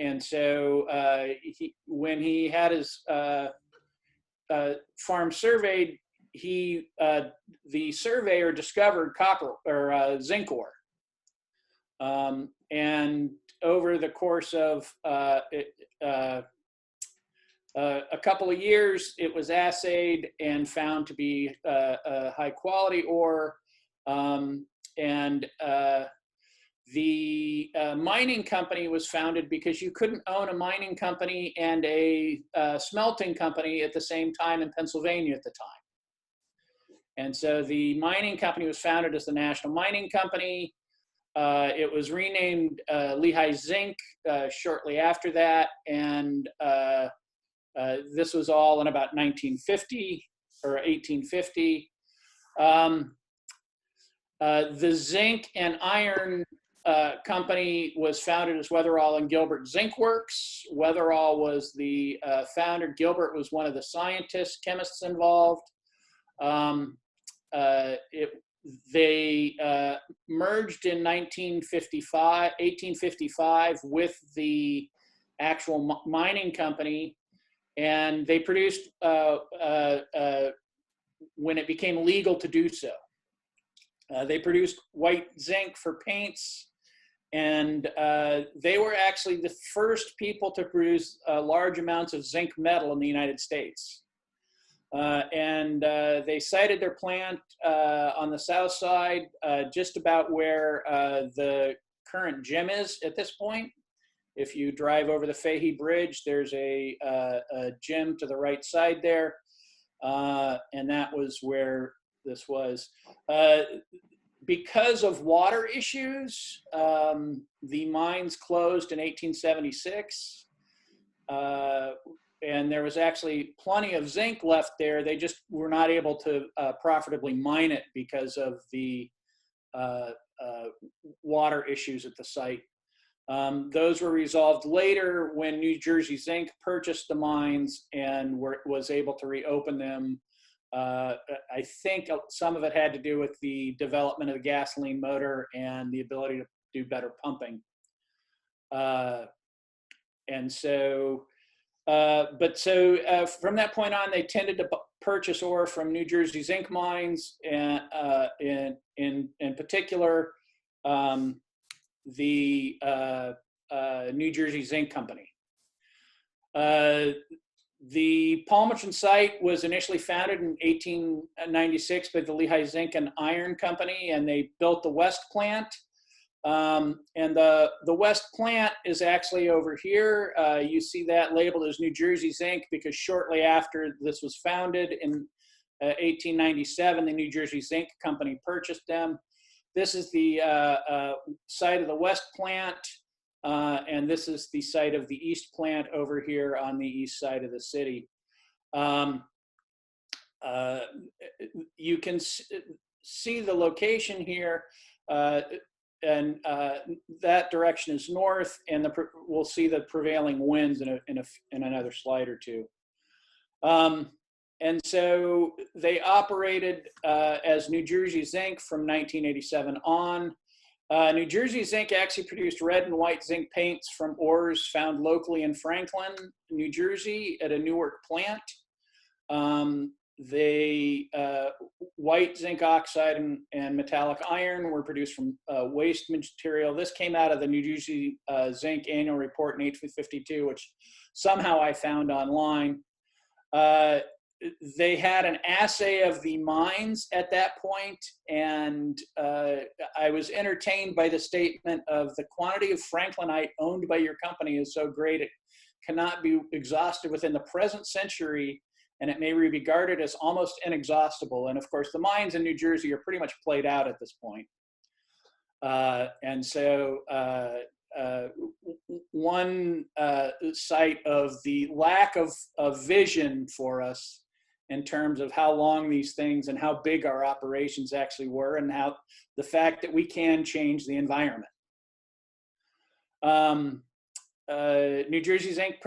and so when he had his farm surveyed, the surveyor discovered copper or zinc ore. And over the course of a couple of years, it was assayed and found to be a high quality ore. The mining company was founded because you couldn't own a mining company and a smelting company at the same time in Pennsylvania at the time. And so the mining company was founded as the National Mining Company. It was renamed Lehigh Zinc shortly after that, and this was all in about 1950 or 1850. The zinc and iron company was founded as Weatherall and Gilbert Zinc Works. Weatherall was the founder. Gilbert was one of the scientists, chemists involved. They merged in 1855 with the actual mining company, and they produced when it became legal to do so. They produced white zinc for paints, and they were actually the first people to produce large amounts of zinc metal in the United States. They sited their plant on the south side, just about where the current gym is at this point. If you drive over the Fahey Bridge, there's a gym to the right side there, and that was where this was. Because of water issues, the mines closed in 1876. And there was actually plenty of zinc left there. They just were not able to profitably mine it because of the water issues at the site. Those were resolved later when New Jersey Zinc purchased the mines and was able to reopen them. I think some of it had to do with the development of the gasoline motor and the ability to do better pumping. From that point on, they tended to purchase ore from New Jersey Zinc mines, and in particular, the New Jersey Zinc Company. The Palmerton site was initially founded in 1896 by the Lehigh Zinc and Iron Company, and they built the West plant. And the West plant is actually over here. You see that labeled as New Jersey Zinc because shortly after this was founded in 1897, the New Jersey Zinc Company purchased them. This is the site of the West plant, and this is the site of the East plant over here on the east side of the city. You can see the location here. And that direction is north, and we'll see the prevailing winds in another slide or two. And so they operated as New Jersey Zinc from 1987 on. New Jersey Zinc actually produced red and white zinc paints from ores found locally in Franklin, New Jersey at a Newark plant. White zinc oxide and metallic iron were produced from waste material. This came out of the New Jersey Zinc annual report in 1852, which somehow I found online. They had an assay of the mines at that point, and I was entertained by the statement of the quantity of franklinite owned by your company is so great it cannot be exhausted within the present century, and it may be regarded as almost inexhaustible. And of course, the mines in New Jersey are pretty much played out at this point. One site of the lack of vision for us in terms of how long these things and how big our operations actually were, and how the fact that we can change the environment. New Jersey Zinc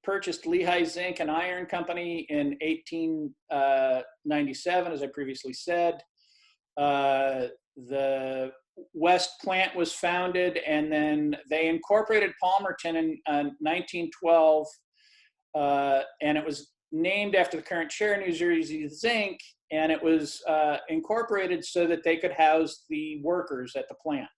purchased Lehigh Zinc and Iron Company in 1897, as I previously said. The West plant was founded, and then they incorporated Palmerton in 1912, and it was named after the current chair, New Jersey Zinc, and it was incorporated so that they could house the workers at the plant.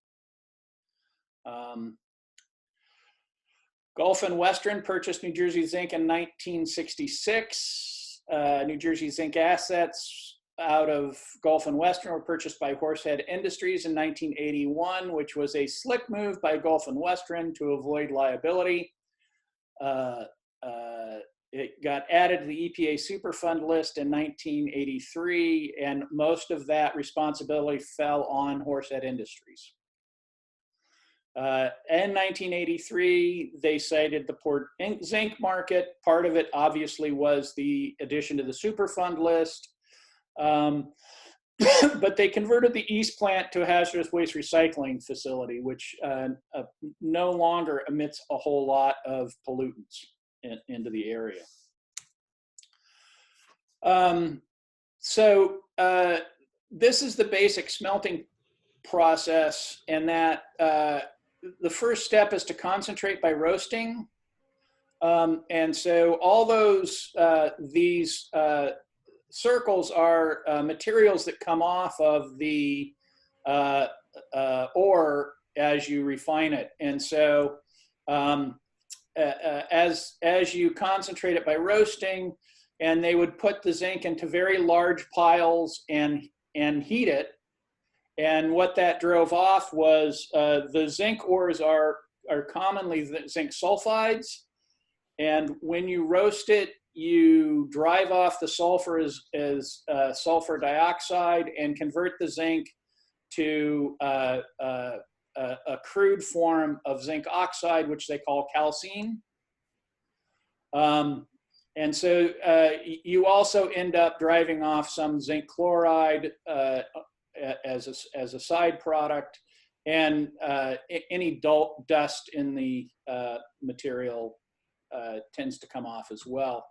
Gulf and Western purchased New Jersey Zinc in 1966. New Jersey Zinc assets out of Gulf and Western were purchased by Horsehead Industries in 1981, which was a slick move by Gulf and Western to avoid liability. It got added to the EPA Superfund list in 1983, and most of that responsibility fell on Horsehead Industries. In 1983, they cited the poor zinc market. Part of it obviously was the addition to the Superfund list. But they converted the East plant to a hazardous waste recycling facility, which no longer emits a whole lot of pollutants into the area. This is the basic smelting process, and that the first step is to concentrate by roasting. And so all these circles are materials that come off of the ore as you refine it. And so as you concentrate it by roasting, and they would put the zinc into very large piles and heat it. And what that drove off was the zinc ores are commonly zinc sulfides. And when you roast it, you drive off the sulfur as sulfur dioxide and convert the zinc to a crude form of zinc oxide, which they call calcine. And so you also end up driving off some zinc chloride as a side product, and any dust in the material tends to come off as well.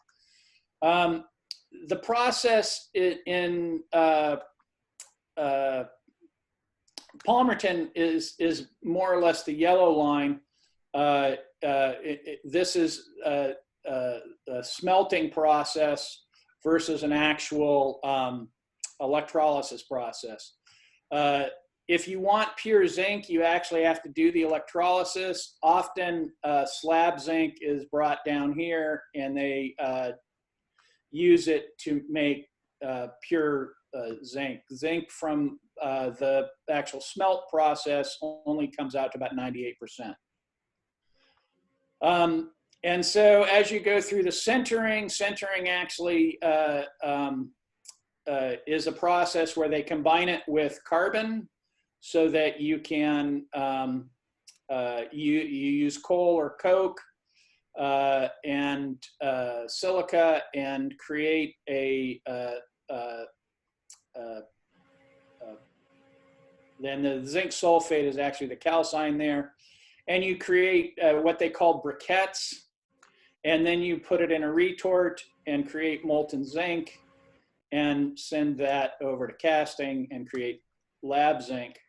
The process in Palmerton is more or less the yellow line. This is a smelting process versus an actual electrolysis process. If you want pure zinc, you actually have to do the electrolysis. Often slab zinc is brought down here, and they use it to make pure zinc. Zinc from the actual smelt process only comes out to about 98%. And so as you go through the sintering actually is a process where they combine it with carbon so that you can you use coal or coke and silica and create then the zinc sulfate is actually the calcine there, and you create what they call briquettes, and then you put it in a retort and create molten zinc and send that over to casting and create lab zinc.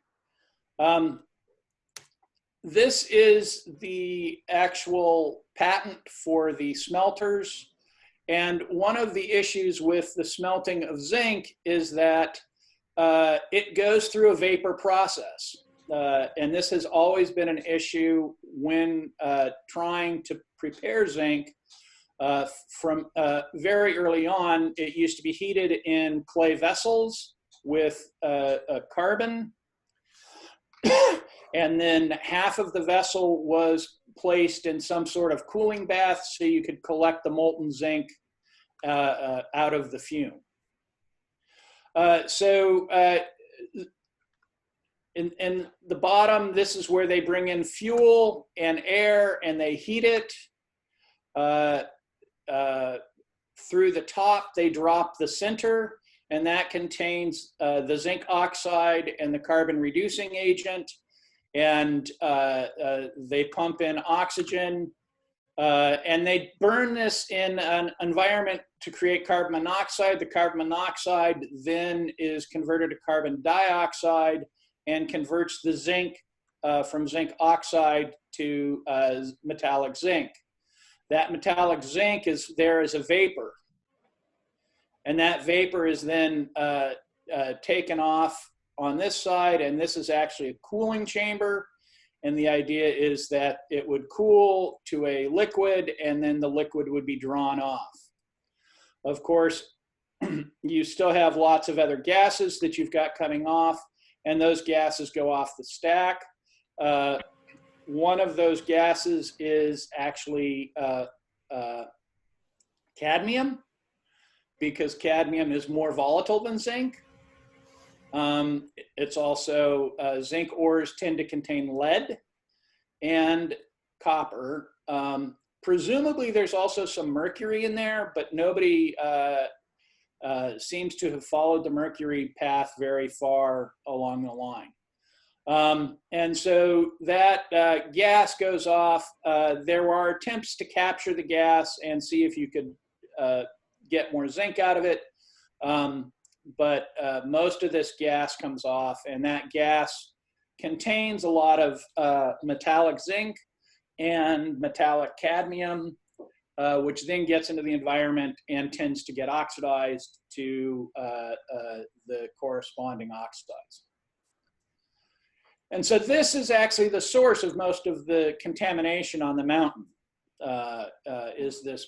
This is the actual patent for the smelters. And one of the issues with the smelting of zinc is that it goes through a vapor process. And this has always been an issue when trying to prepare zinc. From very early on, it used to be heated in clay vessels with carbon. And then half of the vessel was placed in some sort of cooling bath so you could collect the molten zinc out of the fume. In the bottom, this is where they bring in fuel and air and they heat it. Through the top, they drop the sinter, and that contains the zinc oxide and the carbon reducing agent. And they pump in oxygen, and they burn this in an environment to create carbon monoxide. The carbon monoxide then is converted to carbon dioxide, and converts the zinc from zinc oxide to metallic zinc. That metallic zinc is there as a vapor. And that vapor is then taken off on this side, and this is actually a cooling chamber. And the idea is that it would cool to a liquid, and then the liquid would be drawn off. Of course, you still have lots of other gases that you've got coming off, and those gases go off the stack. One of those gases is actually cadmium, because cadmium is more volatile than zinc. It's also, zinc ores tend to contain lead and copper. Presumably there's also some mercury in there, but nobody seems to have followed the mercury path very far along the line. And so that gas goes off. There are attempts to capture the gas and see if you could get more zinc out of it. But most of this gas comes off, and that gas contains a lot of metallic zinc and metallic cadmium, which then gets into the environment and tends to get oxidized to the corresponding oxides. And so this is actually the source of most of the contamination on the mountain, is this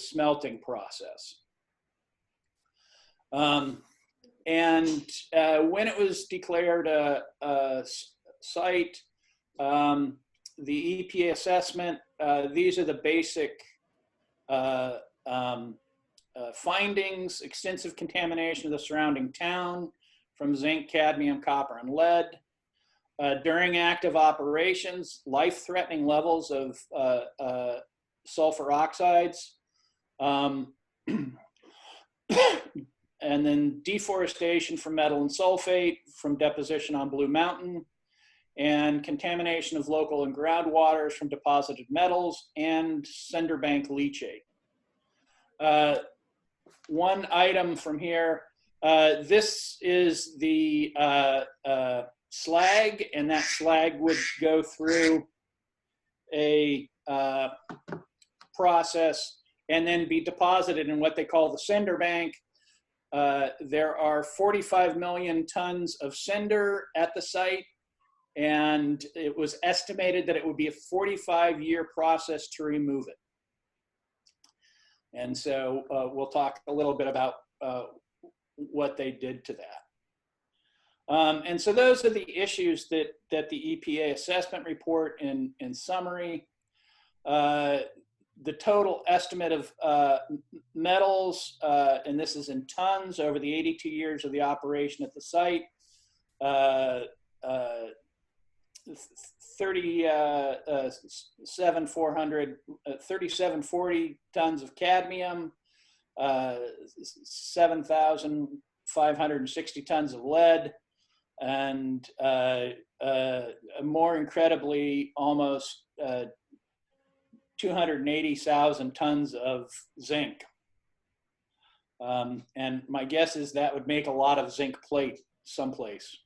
smelting process. And when it was declared a site, the EPA assessment, these are the basic findings: extensive contamination of the surrounding town from zinc, cadmium, copper, and lead. During active operations, life-threatening levels of sulfur oxides. And then deforestation from metal and sulfate from deposition on Blue Mountain, and contamination of local and groundwaters from deposited metals and cinder bank leachate. One item from here, this is the slag, and that slag would go through a process and then be deposited in what they call the cinder bank. There are 45 million tons of cinder at the site, and it was estimated that it would be a 45-year process to remove it. And so we'll talk a little bit about what they did to that. And so those are the issues that the EPA assessment report in summary. The total estimate of metals, and this is in tons over the 82 years of the operation at the site, 3,740 tons of cadmium, 7,560 tons of lead, and more incredibly, almost 280,000 tons of zinc. And my guess is that would make a lot of zinc plate someplace.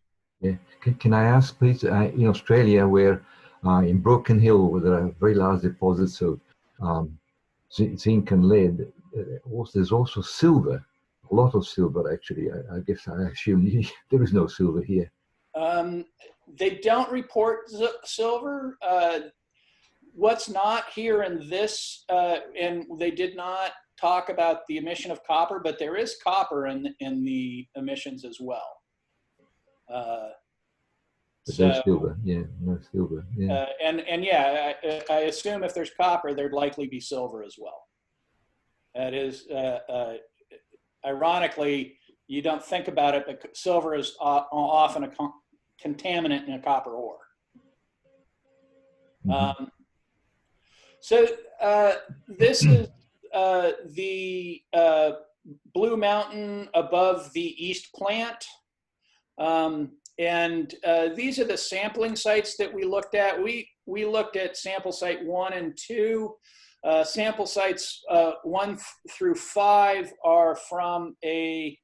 Yeah. Can I ask, please, in Australia, where in Broken Hill, where there are very large deposits of zinc and lead, there's also silver, a lot of silver, actually. I guess I assume there is no silver here. They don't report silver. What's not here in this, and they did not talk about the emission of copper, but there is copper in the emissions as well. So, no silver, yeah, no silver, yeah. And yeah, I assume if there's copper, there'd likely be silver as well. That is, ironically, you don't think about it, but silver is often a contaminant in a copper ore. Mm-hmm. So this is the Blue Mountain above the East Plant. And these are the sampling sites that we looked at. We looked at sample site 1 and 2. Sample sites 1 through 5 are from a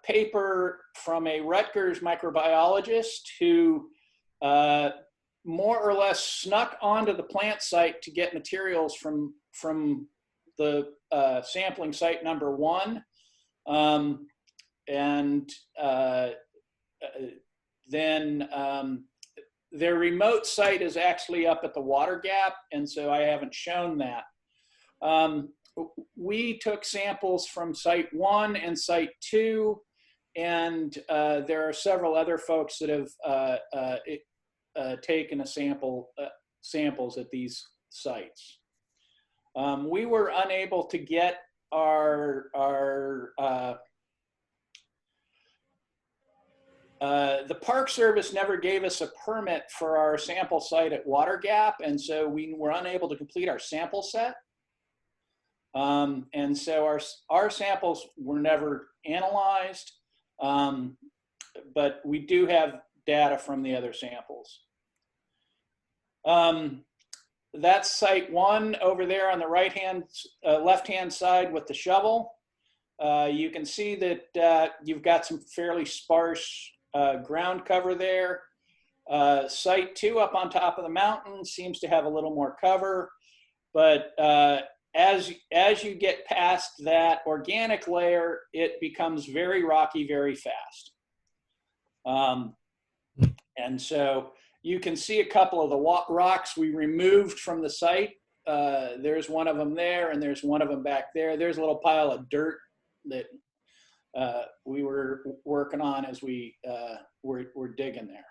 paper from a Rutgers microbiologist who more or less snuck onto the plant site to get materials from the sampling site number 1. Then their remote site is actually up at the water gap, and so I haven't shown that. We took samples from site 1 and site 2, and there are several other folks that have taken samples at these sites. We were unable to get the Park Service never gave us a permit for our sample site at Water Gap, and so we were unable to complete our sample set. And so our samples were never analyzed, but we do have data from the other samples. That's site 1 over there on the left-hand side with the shovel. You can see that you've got some fairly sparse ground cover there. Site 2 up on top of the mountain seems to have a little more cover, but as you get past that organic layer, it becomes very rocky very fast. And so you can see a couple of the rocks we removed from the site. There's one of them there, and there's one of them back there. There's a little pile of dirt that we were working on as we were digging there.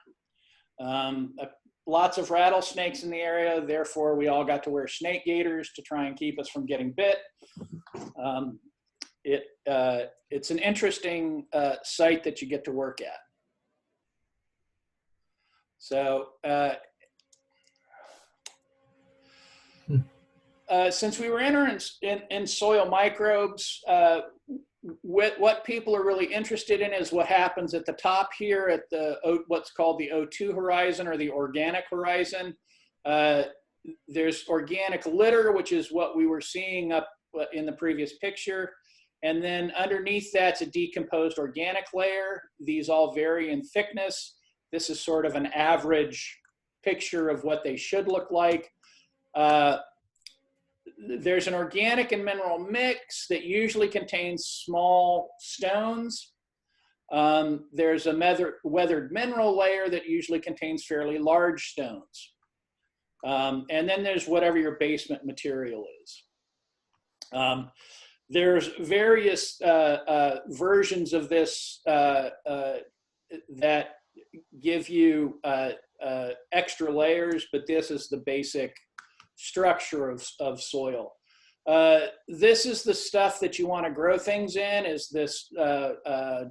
Lots of rattlesnakes in the area, therefore we all got to wear snake gaiters to try and keep us from getting bit. It's an interesting site that you get to work at. So since we were in soil microbes, what people are really interested in is what happens at the top here at what's called the O2 horizon or the organic horizon. There's organic litter, which is what we were seeing up in the previous picture. And then underneath that's a decomposed organic layer. These all vary in thickness. This is sort of an average picture of what they should look like. There's an organic and mineral mix that usually contains small stones. There's a weathered mineral layer that usually contains fairly large stones. And then there's whatever your basement material is. There's various versions of this that give you extra layers, but this is the basic structure of soil. This is the stuff that you want to grow things in, is this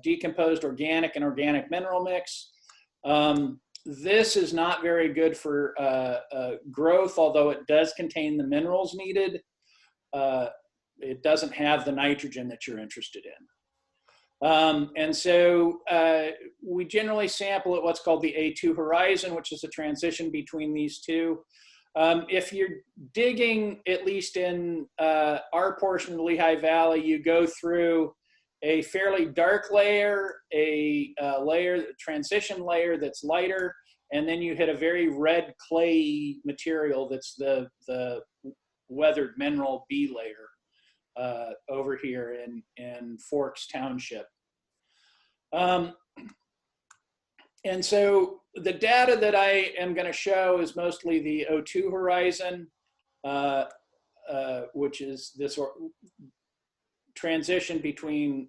decomposed organic and organic mineral mix. This is not very good for growth, although it does contain the minerals needed. It doesn't have the nitrogen that you're interested in. And so we generally sample at what's called the A2 horizon, which is a transition between these two. If you're digging, at least in our portion of the Lehigh Valley, you go through a fairly dark layer, a transition layer that's lighter, and then you hit a very red clay material that's the weathered mineral B layer over here in Forks Township. And so the data that I am going to show is mostly the O2 horizon, which is this transition between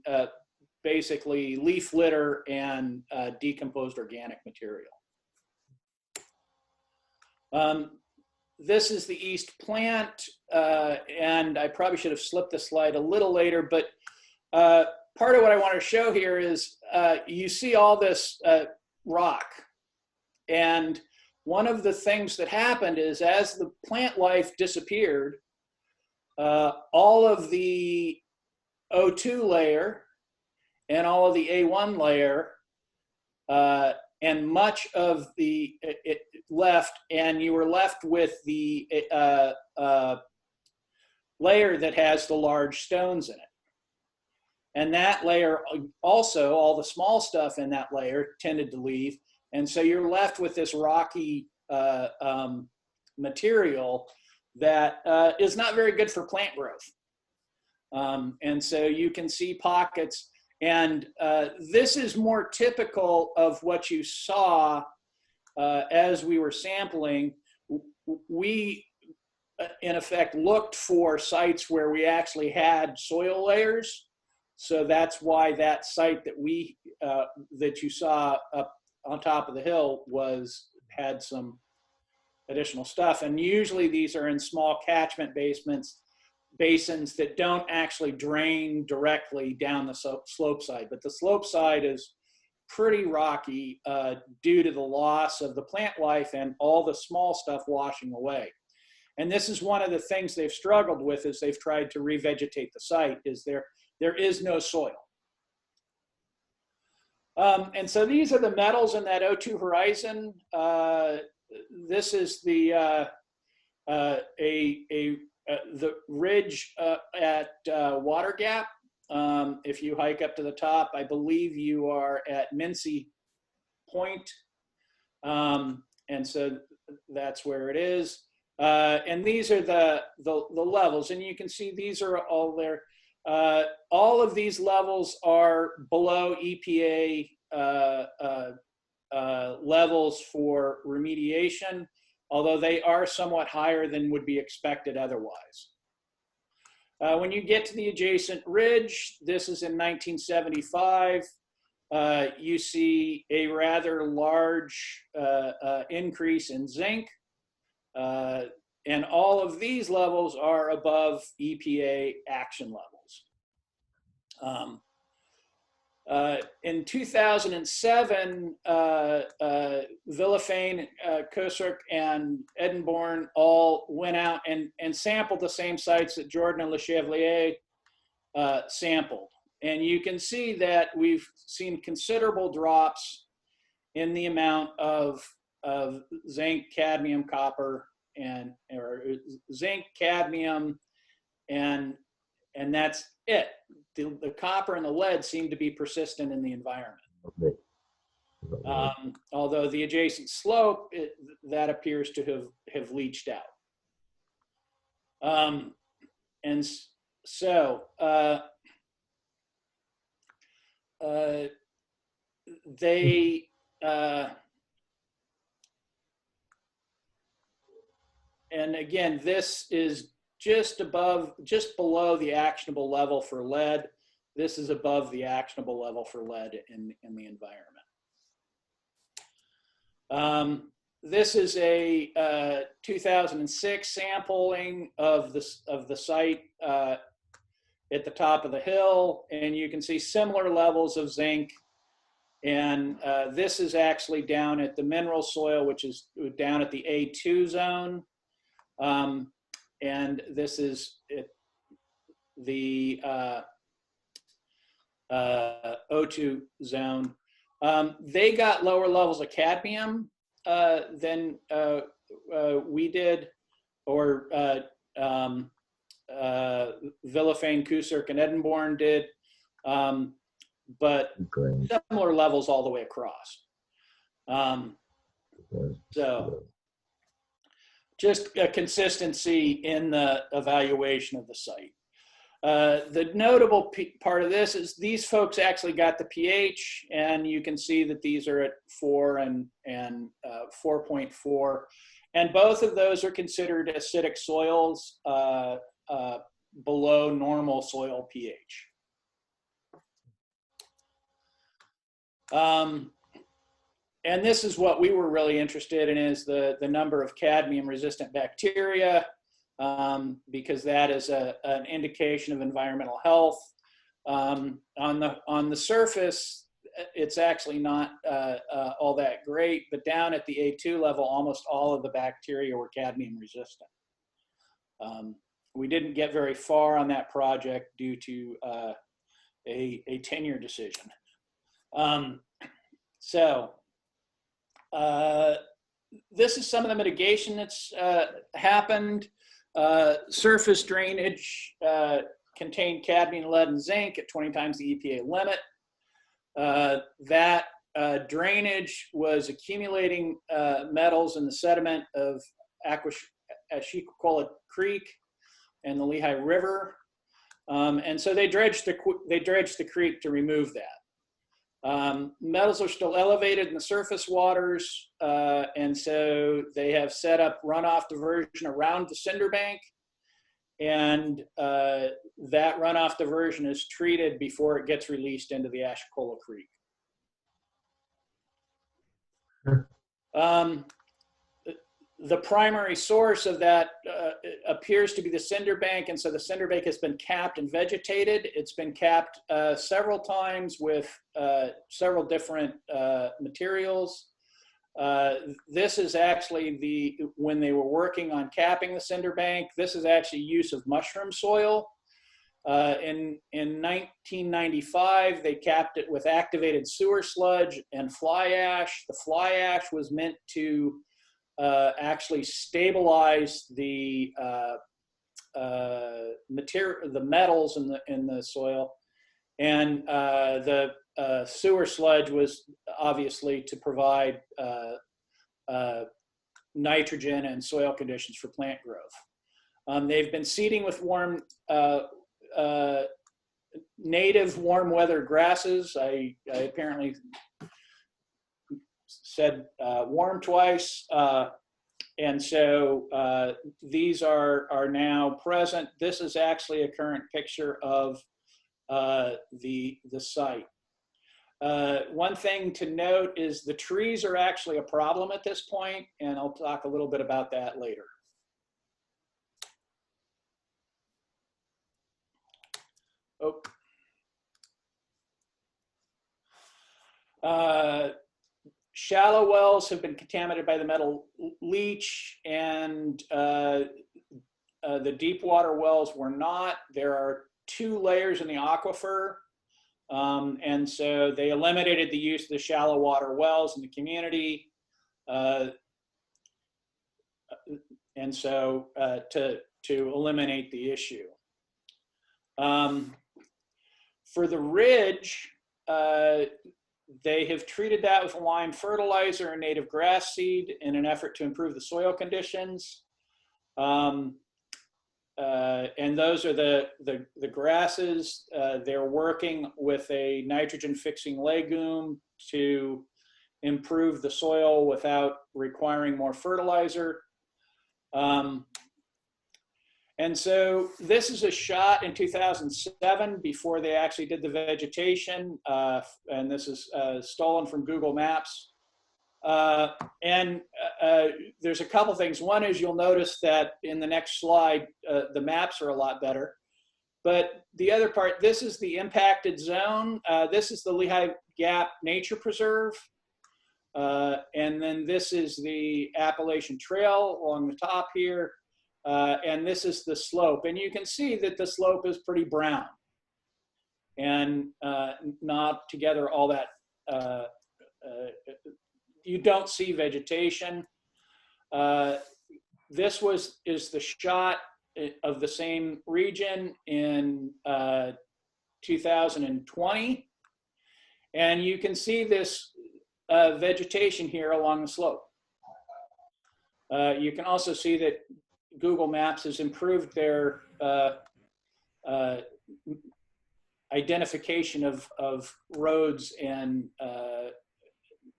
basically leaf litter and decomposed organic material. This is the east plant, and I probably should have slipped the slide a little later, but part of what I want to show here is you see all this rock. And one of the things that happened is as the plant life disappeared, all of the O2 layer and all of the A1 layer and much of it left, and you were left with the layer that has the large stones in it. And that layer also, all the small stuff in that layer tended to leave. And so you're left with this rocky material that is not very good for plant growth. And so you can see pockets, and this is more typical of what you saw as we were sampling. We, in effect, looked for sites where we actually had soil layers. So that's why that site that that you saw up on top of the hill had some additional stuff. And usually these are in small catchment basins that don't actually drain directly down the slope side. But the slope side is pretty rocky due to the loss of the plant life and all the small stuff washing away. And this is one of the things they've struggled with as they've tried to revegetate the site, is there is no soil. And so these are the metals in that O2 horizon. This is the ridge at Water Gap. If you hike up to the top, I believe you are at Mincy Point. And so that's where it is. And these are the levels, and you can see these are all there. All of these levels are below EPA levels for remediation, although they are somewhat higher than would be expected otherwise. When you get to the adjacent ridge, this is in 1975, you see a rather large increase in zinc. And all of these levels are above EPA action levels. In 2007, Villefane, Kosuk, and Edinborn all went out and sampled the same sites that Jordan and Le Chevalier sampled. And you can see that we've seen considerable drops in the amount of zinc, cadmium, copper, or zinc, cadmium, and that's it. The copper and the lead seem to be persistent in the environment. Okay. Although the adjacent slope, that appears to have leached out. And so they and again, this is just below the actionable level for lead. This is above the actionable level for lead in the environment. This is a 2006 sampling of the site at the top of the hill, and you can see similar levels of zinc. And this is actually down at the mineral soil, which is down at the A2 zone. And this is the O2 zone. They got lower levels of cadmium than we did, or Villefane, Kosuk, and Edinborn did, but similar levels all the way across. So just a consistency in the evaluation of the site. The notable part of this is these folks actually got the pH, and you can see that these are at 4 and 4.4. And both of those are considered acidic soils below normal soil pH. And this is what we were really interested in, is the number of cadmium resistant bacteria, because that is an indication of environmental health. On the surface, it's actually not all that great, but down at the A2 level, almost all of the bacteria were cadmium resistant. We didn't get very far on that project due to a tenure decision. This is some of the mitigation that's happened. Surface drainage contained cadmium, lead, and zinc at 20 times the EPA limit. That drainage was accumulating metals in the sediment of Ashiquola Creek and the Lehigh River. And so they dredged the creek to remove that. Metals are still elevated in the surface waters, and so they have set up runoff diversion around the cinder bank, and that runoff diversion is treated before it gets released into the Ashiquola Creek. The primary source of that appears to be the cinder bank, and so the cinder bank has been capped and vegetated. It's been capped several times with several different materials. This is actually when they were working on capping the cinder bank, this is actually use of mushroom soil. In 1995, they capped it with activated sewer sludge and fly ash. The fly ash was meant to actually stabilize the metals in the soil, and the sewer sludge was obviously to provide nitrogen and soil conditions for plant growth. They've been seeding with native warm weather grasses. I apparently said warm twice, and so these are now present. This is actually a current picture of the site. One thing to note is the trees are actually a problem at this point, and I'll talk a little bit about that later. Shallow wells have been contaminated by the metal leach, and the deep water wells were not. There are 2 layers in the aquifer, and so they eliminated the use of the shallow water wells in the community, and so to eliminate the issue. For the ridge, they have treated that with lime fertilizer and native grass seed in an effort to improve the soil conditions. And those are the grasses. They're working with a nitrogen fixing legume to improve the soil without requiring more fertilizer. And so this is a shot in 2007 before they actually did the vegetation. And this is stolen from Google Maps. And there's a couple things. One is you'll notice that in the next slide, the maps are a lot better. But the other part, this is the impacted zone. This is the Lehigh Gap Nature Preserve. And then this is the Appalachian Trail along the top here. And this is the slope. And you can see that the slope is pretty brown and not together all that, you don't see vegetation. This is the shot of the same region in 2020. And you can see this vegetation here along the slope. You can also see that Google Maps has improved their identification of roads and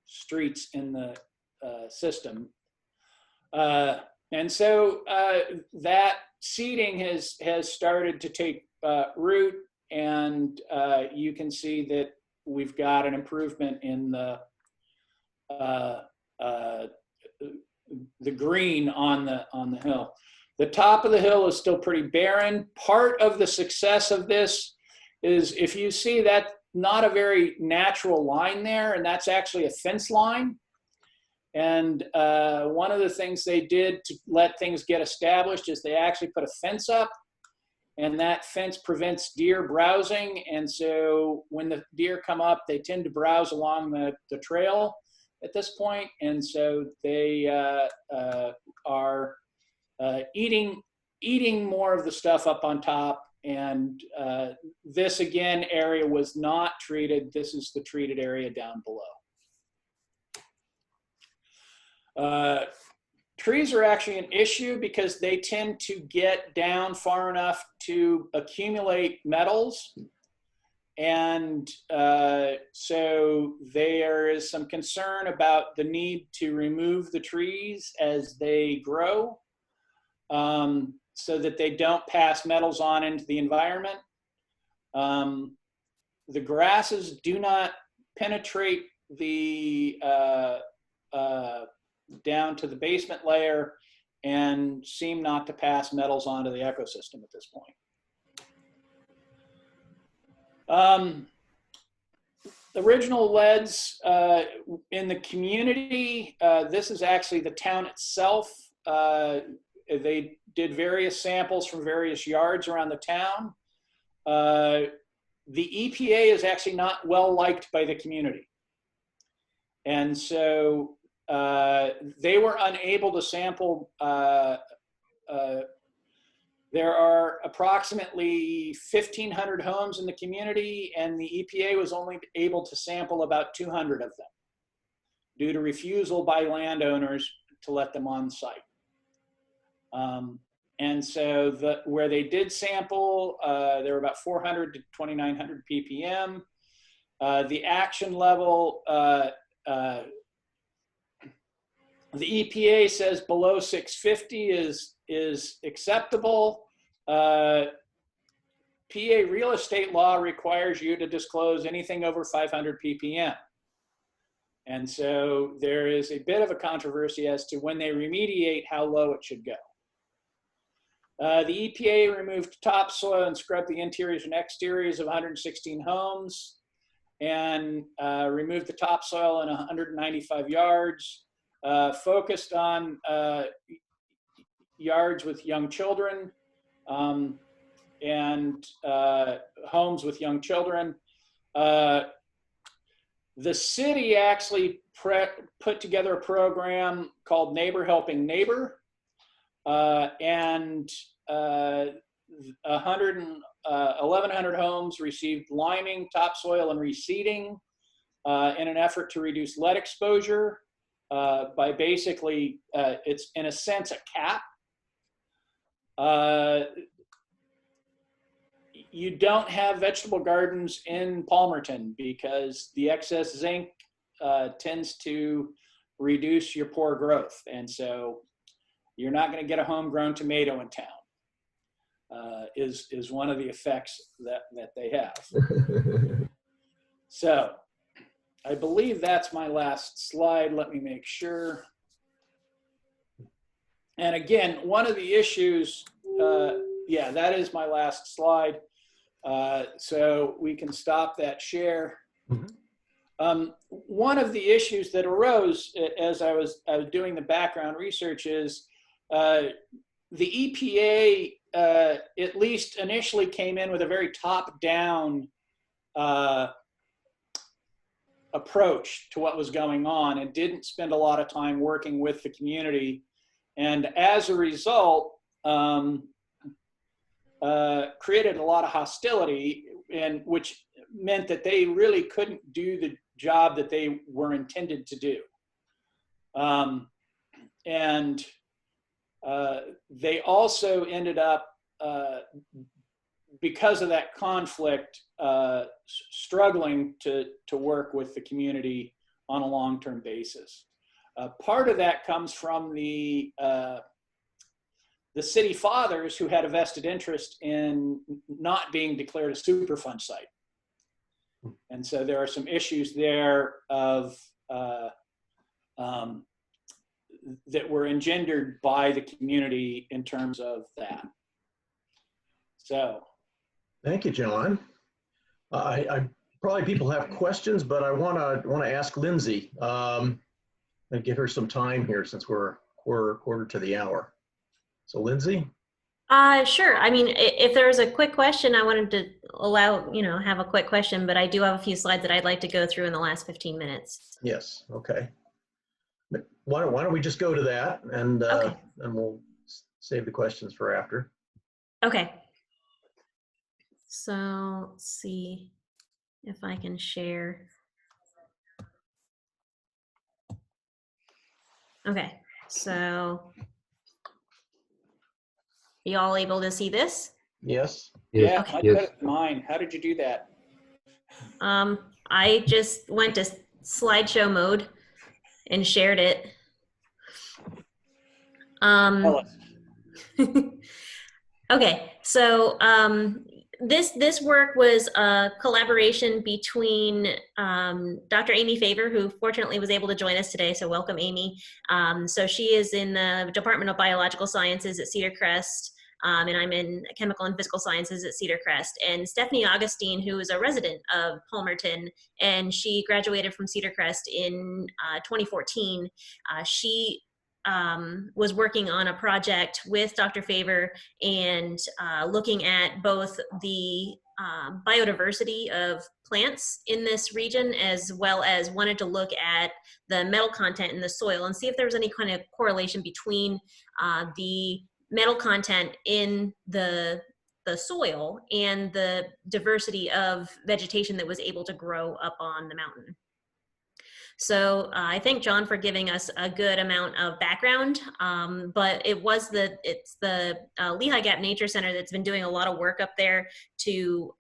streets in the system. And so that seeding has started to take root, and you can see that we've got an improvement in the green on the hill. The top of the hill is still pretty barren. Part of the success of this is if you see that not a very natural line there, and that's actually a fence line. And one of the things they did to let things get established is they actually put a fence up, and that fence prevents deer browsing. And so when the deer come up, they tend to browse along the trail at this point. And so they are eating more of the stuff up on top this again area was not treated. This is the treated area down below. Trees are actually an issue because they tend to get down far enough to accumulate metals. And so there is some concern about the need to remove the trees as they grow so that they don't pass metals on into the environment. The grasses do not penetrate the down to the basement layer and seem not to pass metals onto the ecosystem at this point. Original leads in the community, this is actually the town itself. They did various samples from various yards around the town. The EPA is actually not well liked by the community. And so they were unable to sample. There are approximately 1,500 homes in the community, and the EPA was only able to sample about 200 of them due to refusal by landowners to let them on site. And so where they did sample, there were about 400 to 2,900 ppm. The action level, the EPA says below 650 is acceptable. PA real estate law requires you to disclose anything over 500 ppm. And so there is a bit of a controversy as to when they remediate how low it should go. The EPA removed topsoil and scrubbed the interiors and exteriors of 116 homes and removed the topsoil in 195 yards, focused on yards with young children and homes with young children. The city actually put together a program called Neighbor Helping Neighbor, and 1,100 homes received liming, topsoil, and reseeding in an effort to reduce lead exposure by basically, it's in a sense a cap. You don't have vegetable gardens in Palmerton because the excess zinc tends to reduce your poor growth. And so you're not going to get a homegrown tomato in town, is one of the effects that they have. So I believe that's my last slide. Let me make sure. And again, one of the issues, yeah, that is my last slide. So we can stop that share. Mm-hmm. One of the issues that arose as I was doing the background research is the EPA, at least initially, came in with a very top-down approach to what was going on and didn't spend a lot of time working with the community. And as a result, created a lot of hostility, and which meant that they really couldn't do the job that they were intended to do. And they also ended up, because of that conflict, struggling to work with the community on a long-term basis. Part of that comes from the city fathers who had a vested interest in not being declared a Superfund site. And so there are some issues there of that were engendered by the community in terms of that. So. Thank you, John. I probably people have questions, but I want to ask Lindsey and give her some time here since we're quarter to the hour. So Lindsey? Sure. I mean, if there's a quick question, I wanted to have a quick question, but I do have a few slides that I'd like to go through in the last 15 minutes. Yes. Okay. Why don't we just go to that and okay. and we'll save the questions for after. Okay. So let's see if I can share. Okay, so you all able to see this? Yes. Yeah, Okay. much Yes. better than mine. How did you do that? I just went to slideshow mode and shared it. Tell us. Okay, so this work was a collaboration between Dr. Amy Favor, who fortunately was able to join us today. So welcome, Amy. So she is in the Department of Biological Sciences at Cedar Crest, and I'm in Chemical and Physical Sciences at Cedar Crest. And Stephanie Augustine, who is a resident of Palmerton, and she graduated from Cedar Crest in 2014. She was working on a project with Dr. Favor and looking at both the biodiversity of plants in this region, as well as wanted to look at the metal content in the soil and see if there was any kind of correlation between the metal content in the soil and the diversity of vegetation that was able to grow up on the mountain. So I thank John for giving us a good amount of background, but it's the Lehigh Gap Nature Center that's been doing a lot of work up there to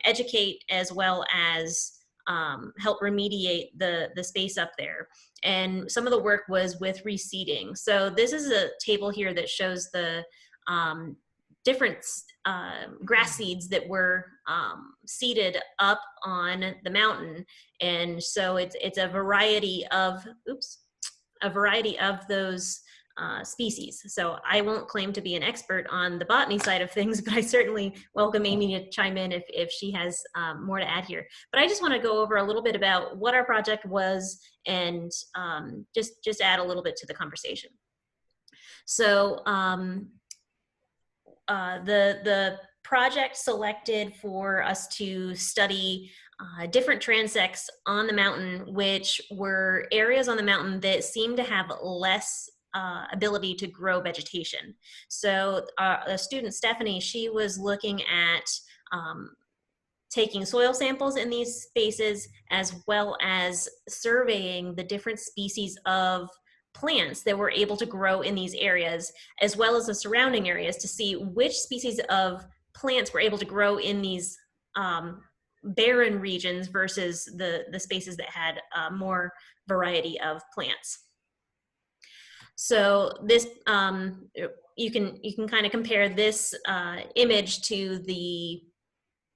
educate as well as help remediate the space up there. And some of the work was with reseeding. So this is a table here that shows the different grass seeds that were seeded up on the mountain. And so it's a variety of, those species. So I won't claim to be an expert on the botany side of things, but I certainly welcome Amy to chime in if she has more to add here. But I just want to go over a little bit about what our project was and just add a little bit to the conversation. So the project selected for us to study different transects on the mountain, which were areas on the mountain that seemed to have less ability to grow vegetation. So the student Stephanie, she was looking at taking soil samples in these spaces, as well as surveying the different species of plants that were able to grow in these areas, as well as the surrounding areas, to see which species of plants were able to grow in these barren regions versus the spaces that had more variety of plants. So this, you can kind of compare this image to the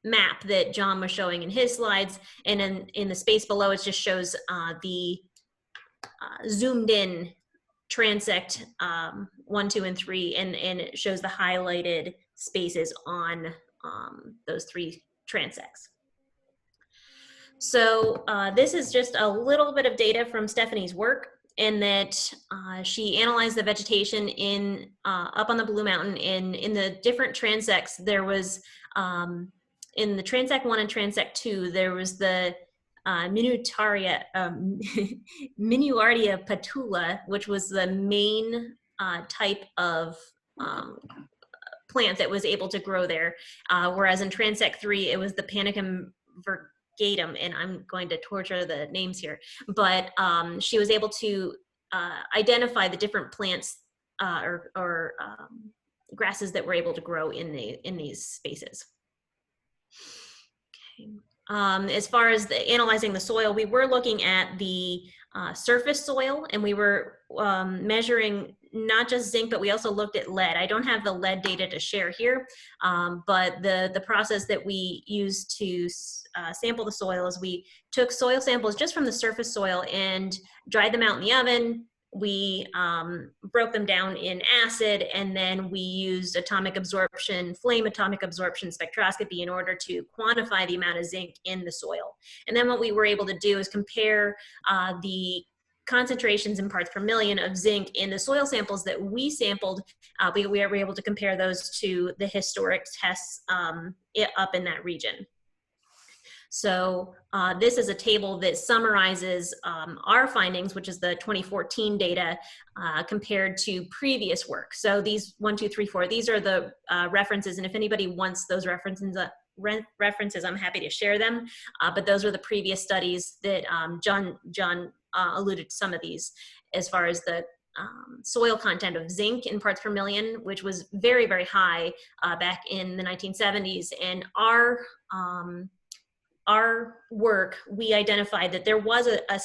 map that John was showing in his slides, and in the space below it just shows the zoomed in transect 1, 2, and 3, and it shows the highlighted spaces on those 3 transects. So this is just a little bit of data from Stephanie's work, in that she analyzed the vegetation in up on the Blue Mountain. In the different transects, there was in the transect 1 and transect 2, there was the Minuardia patula, which was the main type of plant that was able to grow there, whereas in transect 3 it was the Panicum virgatum, and I'm going to torture the names here, but she was able to identify the different plants or grasses that were able to grow in these spaces. Okay. As far as analyzing the soil, we were looking at the surface soil, and we were measuring not just zinc, but we also looked at lead. I don't have the lead data to share here, but the process that we used to sample the soil is we took soil samples just from the surface soil and dried them out in the oven. We broke them down in acid, and then we used flame atomic absorption spectroscopy in order to quantify the amount of zinc in the soil. And then what we were able to do is compare the concentrations in parts per million of zinc in the soil samples that we sampled. We were able to compare those to the historic tests up in that region. So this is a table that summarizes our findings, which is the 2014 data compared to previous work. So these 1, 2, 3, 4, these are the references, and if anybody wants those references, I'm happy to share them. But those are the previous studies that John alluded to some of these, as far as the soil content of zinc in parts per million, which was very, very high back in the 1970s. And our work, we identified that there was a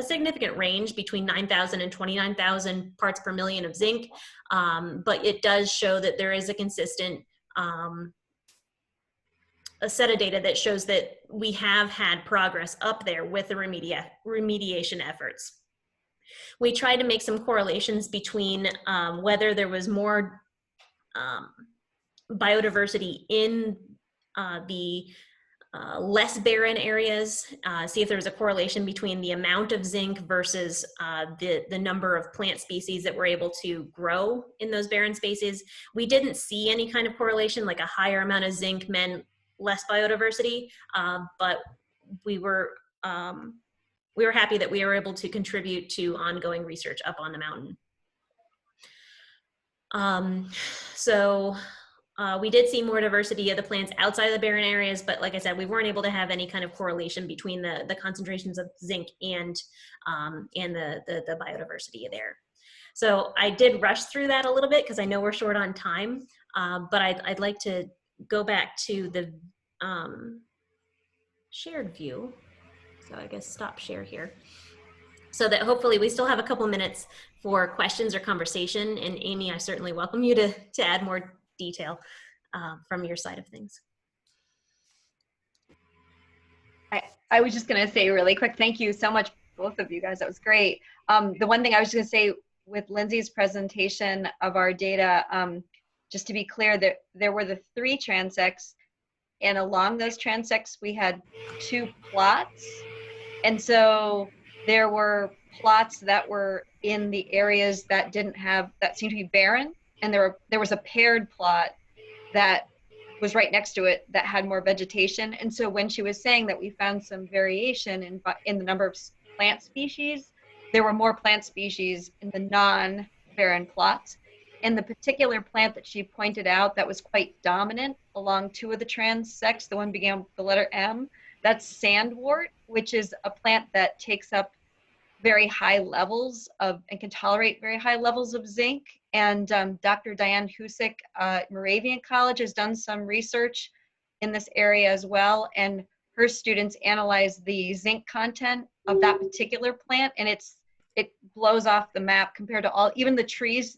significant range between 9,000 and 29,000 parts per million of zinc, but it does show that there is a consistent a set of data that shows that we have had progress up there with the remediation efforts. We tried to make some correlations between whether there was more biodiversity in the less barren areas, see if there was a correlation between the amount of zinc versus the number of plant species that were able to grow in those barren spaces. We didn't see any kind of correlation, like a higher amount of zinc meant less biodiversity, but we were happy that we were able to contribute to ongoing research up on the mountain. We did see more diversity of the plants outside of the barren areas, but like I said, we weren't able to have any kind of correlation between the concentrations of zinc and the biodiversity there. So I did rush through that a little bit because I know we're short on time, but I'd like to go back to the shared view. So I guess stop share here, so that hopefully we still have a couple minutes for questions or conversation. And Amy, I certainly welcome you to add more detail from your side of things. I was just going to say really quick, thank you so much, both of you guys. That was great. The one thing I was going to say with Lindsay's presentation of our data, just to be clear, there were the 3 transects, and along those transects we had 2 plots. And so there were plots that were in the areas that that seemed to be barren, and there was a paired plot that was right next to it that had more vegetation. And so when she was saying that we found some variation in the number of plant species, there were more plant species in the non-barren plots. And the particular plant that she pointed out that was quite dominant along 2 of the transects, the one began with the letter M, that's sandwort, which is a plant that takes up very high levels of and can tolerate very high levels of zinc. And Dr. Diane Husick at Moravian College has done some research in this area as well. And her students analyzed the zinc content of that particular plant, and it blows off the map compared to even the trees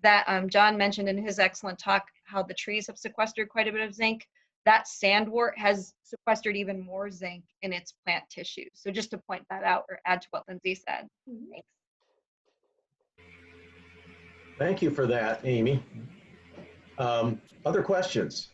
that John mentioned in his excellent talk, how the trees have sequestered quite a bit of zinc. That sandwort has sequestered even more zinc in its plant tissue. So just to point that out or add to what Lindsay said. Thanks. Thank you for that, Amy. Other questions?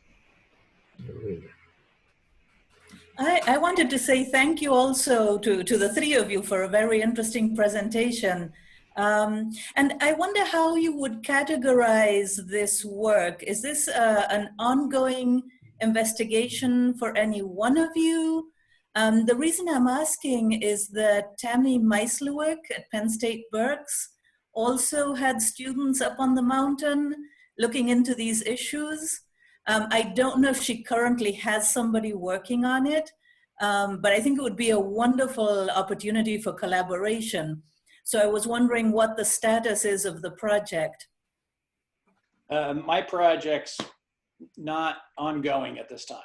I wanted to say thank you also to the 3 of you for a very interesting presentation. And I wonder how you would categorize this work. Is this an ongoing investigation for any one of you? The reason I'm asking is that Tammy Meislewick at Penn State Berks also had students up on the mountain looking into these issues. I don't know if she currently has somebody working on it, but I think it would be a wonderful opportunity for collaboration. So I was wondering what the status is of the project. My project's not ongoing at this time.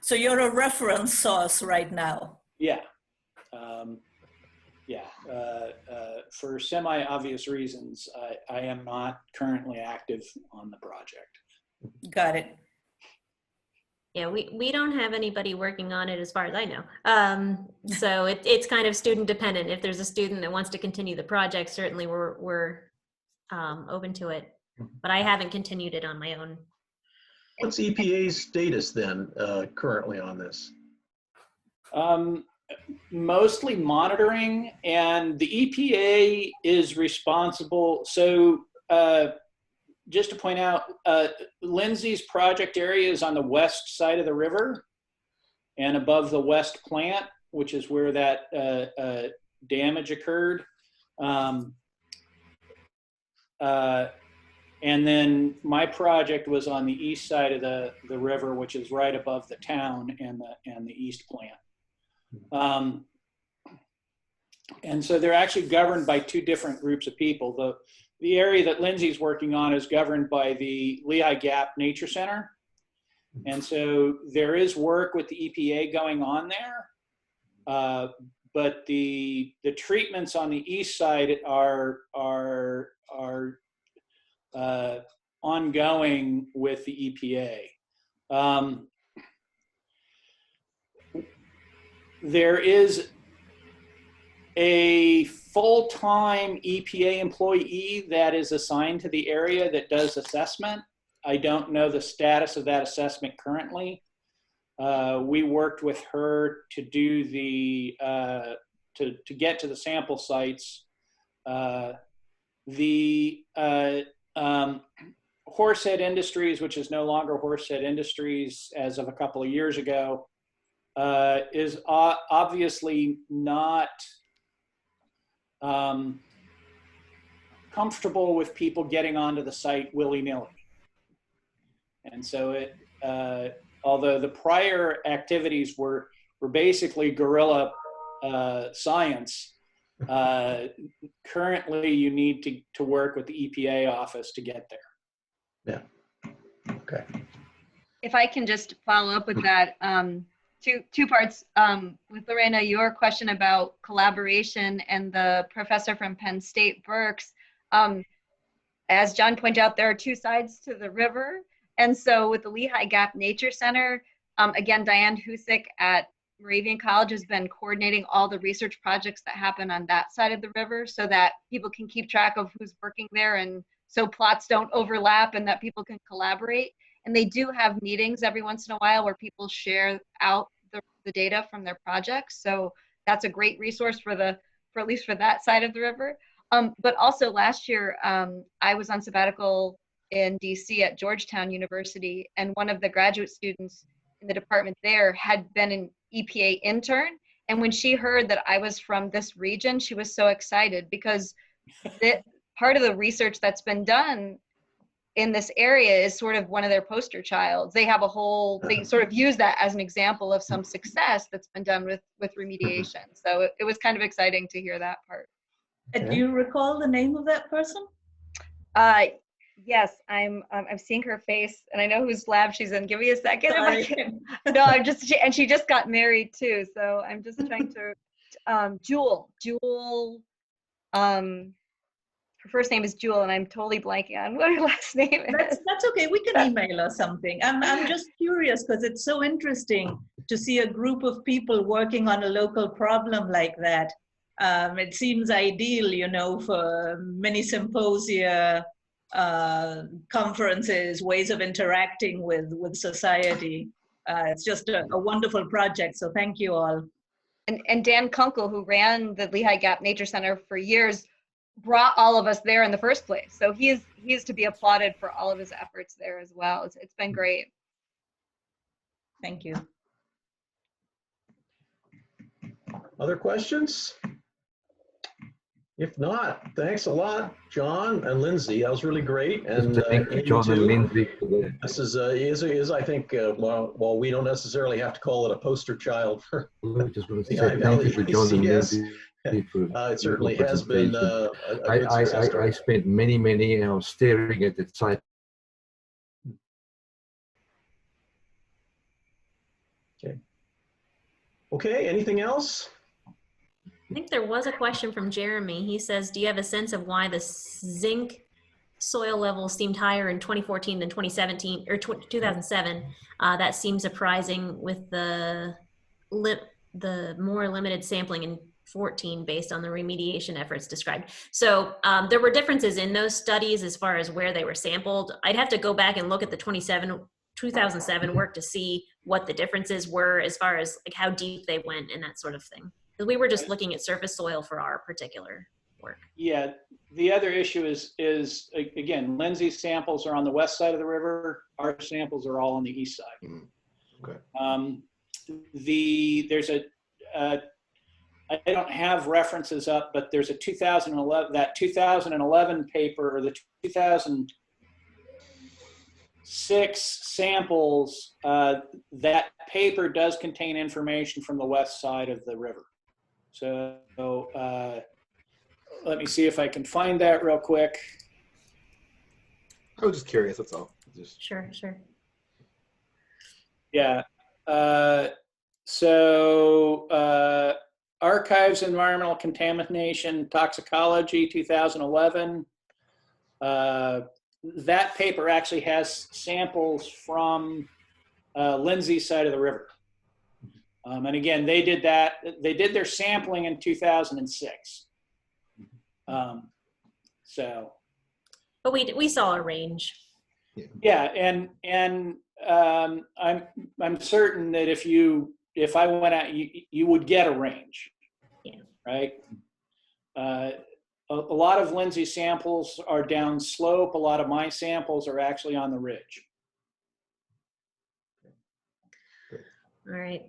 So you're a reference source right now? Yeah. For semi-obvious reasons, I am not currently active on the project. Got it. Yeah, we don't have anybody working on it as far as I know. So it's kind of student dependent. If there's a student that wants to continue the project, certainly we're open to it. But I haven't continued it on my own. What's EPA's status then currently on this? Mostly monitoring, and the EPA is responsible. So just to point out, Lindsey's project area is on the west side of the river and above the west plant, which is where that And then my project was on the east side of the river, which is right above the town and the east plant. And so they're actually governed by two different groups of people. The area that Lindsey's working on is governed by the Lehigh Gap Nature Center. And so there is work with the EPA going on there. But the treatments on the east side are ongoing with the EPA. There is a full-time EPA employee that is assigned to the area that does assessment. I don't know the status of that assessment currently. We worked with her to do to get to the sample sites. Horsehead Industries, which is no longer Horsehead Industries as of a couple of years ago, is obviously not comfortable with people getting onto the site willy-nilly. And so although the prior activities were basically guerrilla science, currently you need to work with the EPA office to get there. Yeah. Okay. If I can just follow up with that, two parts. With Lorena, your question about collaboration and the professor from Penn State, Burks. As John pointed out, there are two sides to the river. And so with the Lehigh Gap Nature Center, again, Diane Husick at Moravian College has been coordinating all the research projects that happen on that side of the river so that people can keep track of who's working there and so plots don't overlap and that people can collaborate. And they do have meetings every once in a while where people share out the data from their projects. So that's a great resource for at least for that side of the river. But also last year, I was on sabbatical in DC at Georgetown University, and one of the graduate students in the department there had been an EPA intern. And when she heard that I was from this region, she was so excited because part of the research that's been done in this area is sort of one of their poster childs. They have they sort of use that as an example of some success that's been done with remediation. So it was kind of exciting to hear that part. Do you recall the name of that person? Yes, I'm seeing her face and I know whose lab she's in. Give me a second. No, and she just got married too. So I'm just trying to, Jewel, her first name is Jewel and I'm totally blanking on what her last name is. That's okay. We can email or something. I'm just curious because it's so interesting to see a group of people working on a local problem like that. It seems ideal, you know, for many symposia, conferences, ways of interacting with society. It's just a wonderful project. So thank you all. And Dan Kunkel, who ran the Lehigh Gap Nature Center for years, brought all of us there in the first place. So he is to be applauded for all of his efforts there as well. It's been great. Thank you. Other questions? If not, thanks a lot, John and Lindsey. That was really great. And thank you, John and Lindsey. This is I think, while we don't necessarily have to call it a poster child for I just want to say thank you for John and Lindsey. It certainly has been a good success story. I spent many hours staring at the site. Okay, anything else? I think there was a question from Jeremy. He says, do you have a sense of why the zinc soil levels seemed higher in 2014 than 2017 or 2007? That seems surprising with the more limited sampling in 14 based on the remediation efforts described. So there were differences in those studies as far as where they were sampled. I'd have to go back and look at the 2007 work to see what the differences were as far as like how deep they went and that sort of thing. We were just looking at surface soil for our particular work. Yeah, the other issue is again, Lindsey's samples are on the west side of the river. Our samples are all on the east side. Okay. There's I don't have references up, but there's a 2011 paper or the 2000 samples, that paper does contain information from the west side of the river. So let me see if I can find that real quick. I was just curious, that's all. Just... Sure, sure. Yeah. Archives Environmental Contamination Toxicology 2011. That paper actually has samples from Lindsey's side of the river. And again, they did their sampling in 2006. But we saw a range. Yeah, and I'm certain that if I went out, you would get a range. Yeah. Right. A lot of Lindsey's samples are down slope. A lot of my samples are actually on the ridge. All right.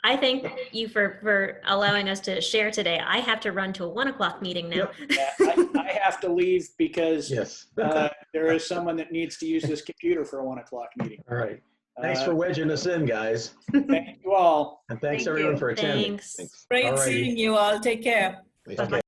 I thank you for allowing us to share today. I have to run to a 1 o'clock meeting now. Yep. Yeah, I have to leave because Yes. there is someone that needs to use this computer for a 1 o'clock meeting. All right. Thanks for wedging us in, guys. Thank you all. And thanks Thank everyone you. for attending. Thanks. Great Alrighty. seeing you all. Take care. Thanks. Bye-bye.